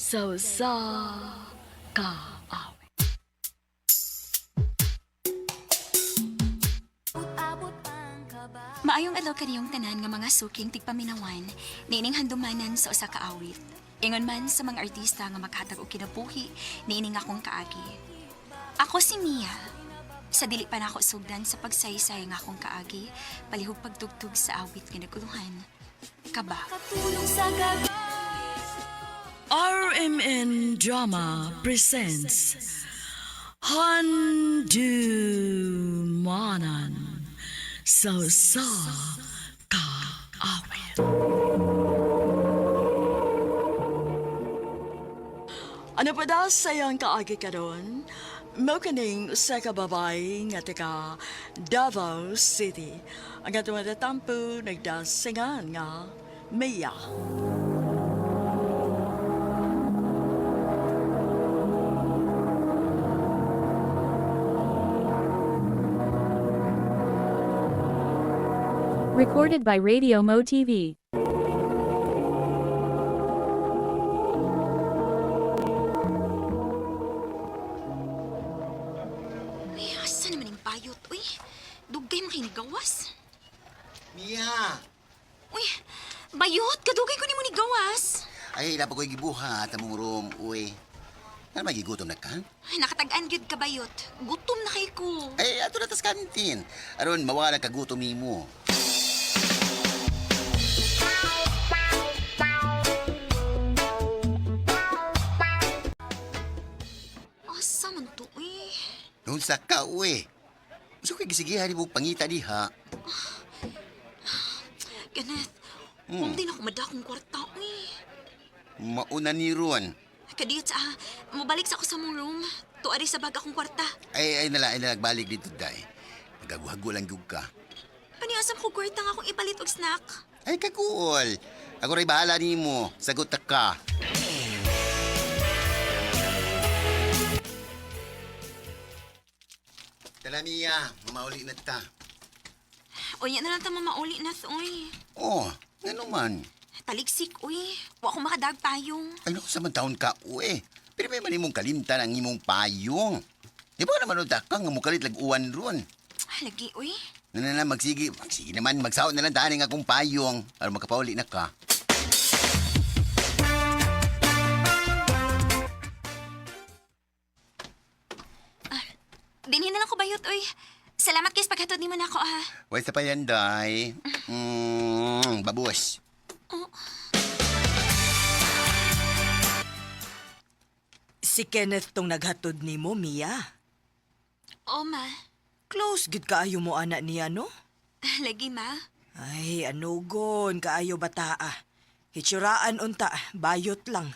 sa kaawit. Maayong adlaw kaniyong tanan nga mga suking tigpaminawan, niining handumanan sa usa ka awit. Ingon man sa mga artista nga maghatag og kinabuhi, niining akong kaagi. Ako si Mia. Sa dili pa nako sugdan sa pagsaysay nga akong kaagi, palihog pagtugtog sa awit nga naguluhan. Kaba. RMN Drama presents Handumanan sa kaawit. Ano pa daw sayang kaagi ka doon? Mao kaning sa kababay nga taga Davao City. Ang atong natatampo nagdasingan nga Mia. Recorded by Radio Mo TV. Uy, asa naman yung bayot, uy? Dugay mo gawas. Mia! Uy, bayot, kadugay ko ni mo ni gawas. Ay, dapat ko'y gibuhat among room, uy. Ano magigutom na ka? Ay, nakatag-an gyud ka bayot. Gutom na kay ko. Ay, ato na tas kantin. Aron, mawala ka gutom ni mo. Asa man to, uy? Noon sa ka, uy. Gusto ko'y gisigihan mo pangita diha. Kenneth, Hmm. hindi na ako madakong kwarta, uy. Mauna ni Ron. Kadiyot sa, mabalik sa ako sa mong room. Tuari sa bag akong kwarta. Ay, nagbalik dito, day. Nagaguhago lang yung ka. Paniasam ko kwarta nga akong ipalit og snack. Ay, kaguol. Ako rin bahala ni mo. Sagot na ka. Tala, Mia. Mamauli na ta. O yan na lang tama mauli na, uy. Oh, nga naman. Taligsik, uy. Wa akong makadag payong. Ano sa man taon ka, uwe? Pero may manimong kalimtan ang imong payong. Di ba naman unta ka nga mukalit lag-uwan ron? Lagi, uy. Nanana, magsige naman, magsaot na lang daaning akong payong. Para makapauli na ka. Dinhin na lang ko bayot, uy. Salamat kay paghatod ni man ako, ha. Way sa pa yan, day. Babos. Si Kenneth tong naghatod ni mo, Mia. O, ma. Close gid kaayo mo anak niya, no? Lagi, ma. Ay, anugon, kaayo bataa. Hitsuraan unta, bayot lang.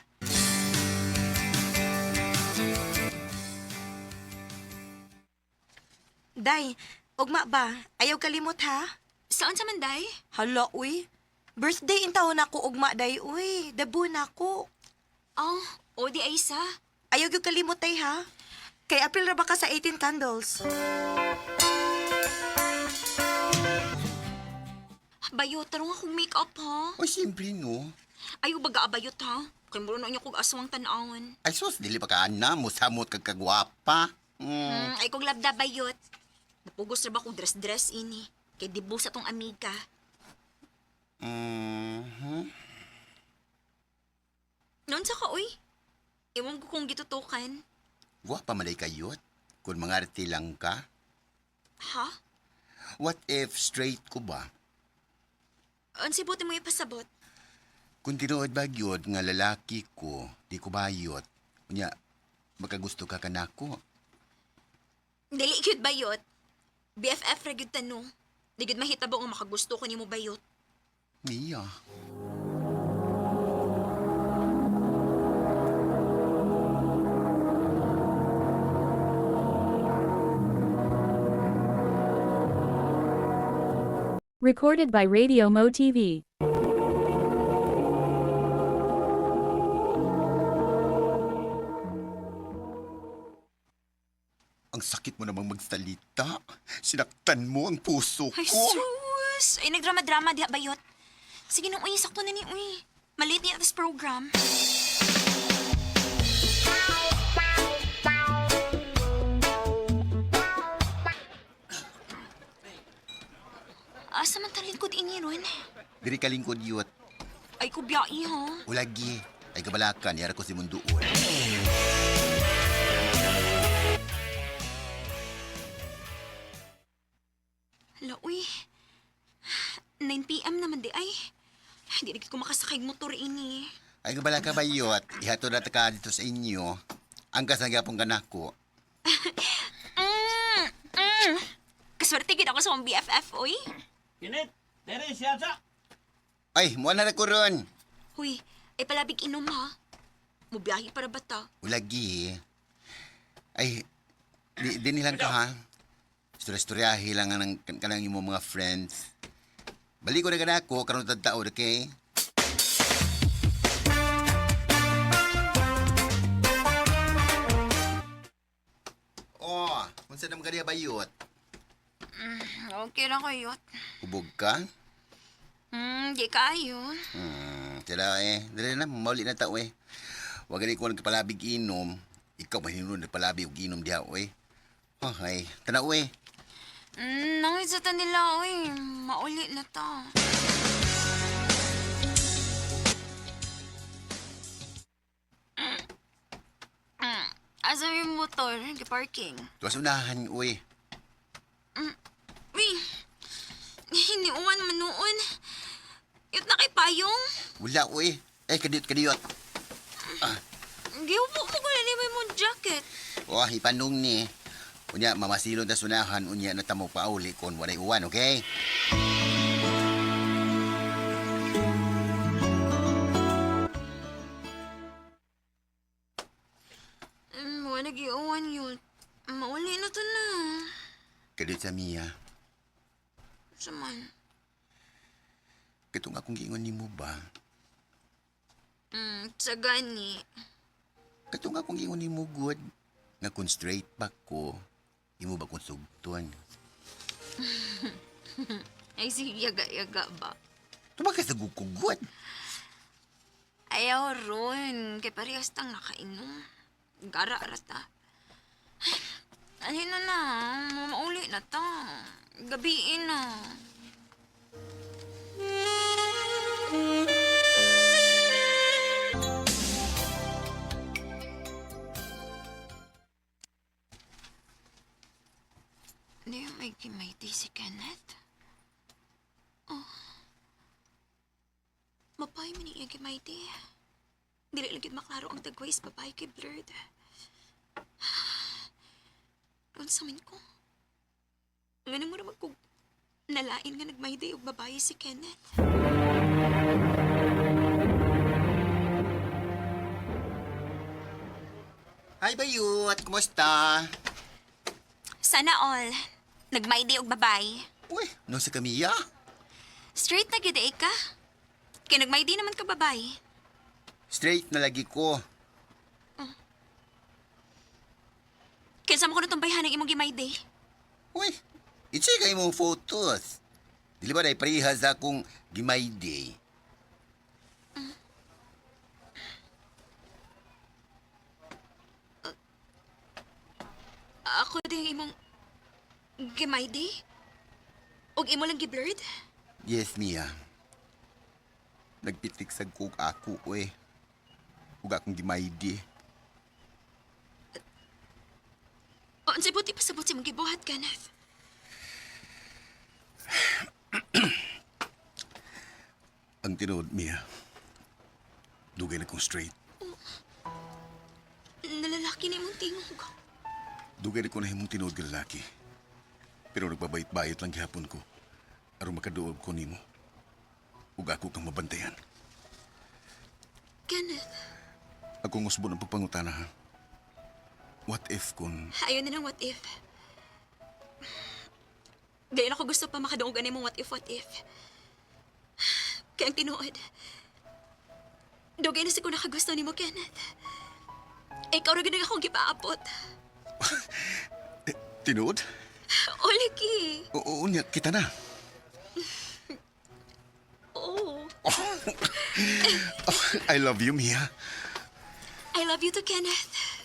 Day, ugma ba? Ayaw kalimot ha? Saan sa manday? Hala, uy. Birthday in taon ako ugma, day, uy. Debut na ako. Oh, o di ay isa. Ayaw yung kalimot, day, ha? Kay April ra ba ka sa 18 candles? Bayot, tarong akong make-up, ha? O, siyempre, no? Ayaw baga abayot, ha? Kay muro na niya kong aswang tanawon. Ay, sus, dili pa ka na, musamot kagkagwapa. Ay kong labda bayot. Napugos na ba kong dress-dress ini? Kay dibo sa tong amiga. Noon sa ka, uy. Iwan ko kung gitutukan. Wa pa malay kayot. Kung mga arti lang ka. Ha? What if straight ko ba? Ansi buti mo ipasabot? Kung tinuod ba yun nga lalaki ko, di ko bayot. Kunya, makagusto ka kanako. Dili gyud bayot. BFF ra gyud tanong. Di gyud mahitabo nga makagusto ko nimo bayot. Mia. Recorded by Radio Mo TV. Ang sakit mo namang magsalita. Sinaktan mo ang puso Ay, ko. sus! Ay, nagdrama-drama diha bayot. Sige nung uy, sakto na ni uy. Maliit niya this program. Asa man talingkod ini ron? Diri kalingkod yut. Ay kubyai ha. Ulagi. Ay kabalakan, yara ko si Munduol. Hala, uy. 9 p.m. naman di ay. Hindi na ko makasakay motor ini. Ay kabalaka ba yut? Ihato na ka dito sa inyo. Ang kasagapong ganako. Kaswerte gid ako sa mong BFF, uy. Kinit, dere siya sa. Ay, muha na ko ron. Huy, ay palabig inom ha. Mubiyahe para bata. Ulagi. Ay, di nilang ka ha. Istorya-istoryahe lang ang kanang imong mga friends. Balik ko na ganako, karon tadtaon, okay? Oh, unsa naman kaniya bayot? Okay lang kayo. Ubog ka? Di kayo. Tila dali na, mauli na tao eh. Huwag ganit ko nagpalabig inom. Ikaw mahinunod nagpalabig og inom diha, eh. Okay, tanaw eh. Nangisatan nila, uy. Mauli na ta. Asa yung motor? Parking. Tuwas unahan, uy. Uy, hiniuman man noon. Yut na kay payong. Wala, uy. Kadiyot. Giupo mo ko na mong jacket. Oh, ipanong ni. Unya, mamasilon na sunahan, unya na tamo pauli kung walay uwan, okay? Wala nag-iuwan yun. Mauli na to na. Kadiyot sa Mia. Saman. Katong akong giingon ni mo ba? Sa gani. Katong akong giingon ni mo good. Nga kung straight back ko, imo ba kung sugton? Ay, sige, yaga-yaga ba? Tumakas na gugugod. Ayaw ron. Kay parehas tang nakainom. Gara rata. Alin na. Mauli na ta. Gabiin na. Hindi may kimayti si Kenneth. Oh. Mapay man niya kimayti. Dili lagi maklaro ang dagways babae kay Blurred. Doon sa min ko. Ganun mo naman kung nalain nga nagmayday og babae si Kenneth. Hi, Bayot. Kumusta? Sana all. Nagmayday og babae. Uy, no si Camilla? Straight na gid ka. Kaya nagmayday naman ka babae. Straight na lagi ko. Kaya sama ko na tumbayhan ng imong gimayday. Uy, i-check ay mong photos. Dili ba na iparihas akong gimay day? Ako din imong gimayday? Og imo lang gi-blurred? Yes, Mia. Nagpitik sa kog ako, uy. Ug akong gimay day. O, ansay buti pa sa buti mong gibuhat, Kenneth. Ang tinood, Mia. Dugay na kong straight. Nalalaki ni mong tingog. Dugay na ko na himong tinood ka lalaki. Pero nagbabayit-bayit lang gihapon ko. Aron makaduog ko nimo. Ug ako kang mabantayan. Kenneth, Akong usbo ng pagpangutana, ha? What if kung... ayaw na ng what if. Dahil ako gusto pa makaduogan ni mong what if. Kaya ang tinuod. Dugay na siguro nakagusto ni mo, Kenneth. Ikaw rin ganang akong gipaapot. Tinood? O, Liki. Oo, niya, kita na. Oo. I love you, Mia. I love you too, Kenneth.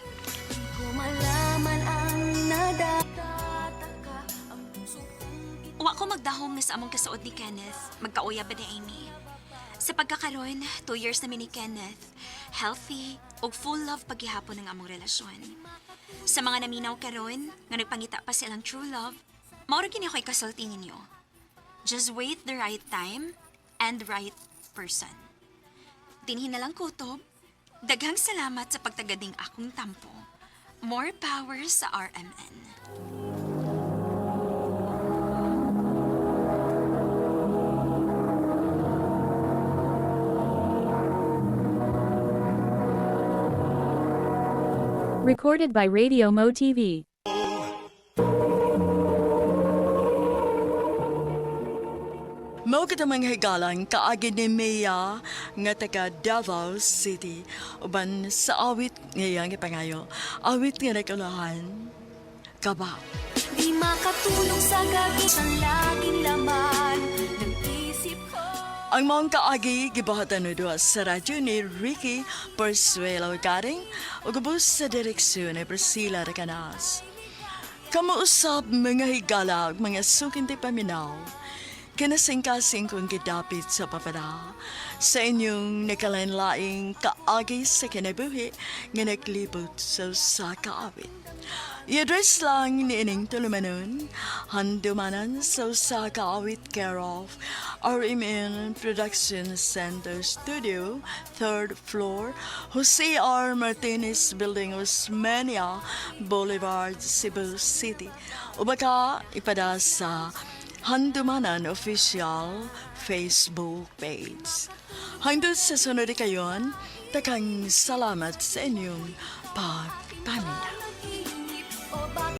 Wa ko dahom na sa among kasuod ni Kenneth, magkauyab ba ni Amy. Sa pagkakaroon, 2 years na ni Kenneth, healthy ug full love paghihapon ng among relasyon. Sa mga naminaw karon nga nagpangita pa silang true love, maura gini ako'y kasulti ninyo. Just wait the right time and the right person. Dinhin na lang kutob. Daghang salamat sa pagtagading akong tampo. More power sa RMN. Recorded by Radio Mo TV. Mao kita mga higalang kaagi ni Mia nga taga Davao City uban sa awit ngayang ipangayo. Awit nga nagkalahan. Kaba. Di makatulong sa gabi ang laging laman ng isip ko. Ang mga kaagi gibahatan no sa radyo ni Ricky Persuelo Garing o gabos sa direksyon ni Priscilla Recanas. Kamuusap mga higala mga sukinti paminaw. Kinasingkasing kong gidapit sa papara sa inyong nakalanlaing kaagi sa kinabuhi nga naglibot sa kaawit. I-address lang ni ining tulumanon, handumanan sa kaawit care of RMN Production Center Studio, 3rd floor, Jose R. Martinez Building, Osmeña Boulevard, Cebu City. O baka ipada sa Handumanan Official Facebook page. Hanggang sa sunod kayon, takang salamat sa inyong